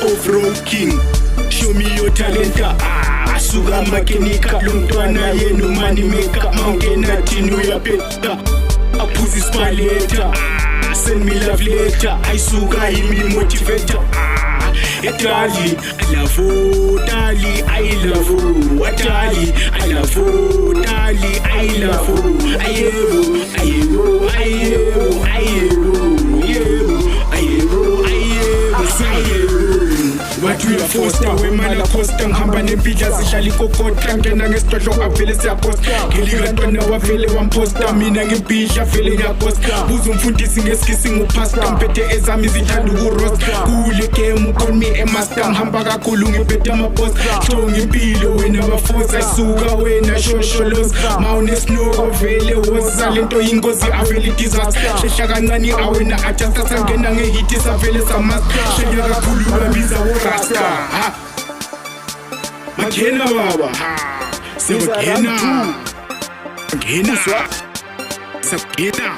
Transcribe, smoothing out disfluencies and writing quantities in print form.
off-road king. Show me your talent. Asuka makenika lo mntwana yenu money maker. Mangena thina uyaphetha aphuza ispaleta. Send me love letter. Ayisuka yimi motivator. Etali, I love you, Dali, I love you. Atali, I love you, Dali, I love you. Ayebo, ayebo, ayebo, ayebo, ayebo, ayebo, ayebo. What we are forced away, man, a costa. Hamba nepija zihlala ikokota. Ngena ngesithodlo avele siyaposta. Ngilikantwana wavele wamposta. Mina ngebhisha vele ngiyaposta. Buza umfundisi ngesikisi ngupasta. Mphethe ezami zithanda ukurosta. Kule game call me a master. Ngihamba kakhulu ngiphethe amaposta. Strong impilo wena bafosa. Isuka wena shosholos. Mawunesinoko vele woza. Lento yingozi avele disaster. Shesha kancane awena adjust. Sangena ngehiti savele samaster. Shesha kakhulu babiza wora. Makena baba, sebakena, ngena, sakena.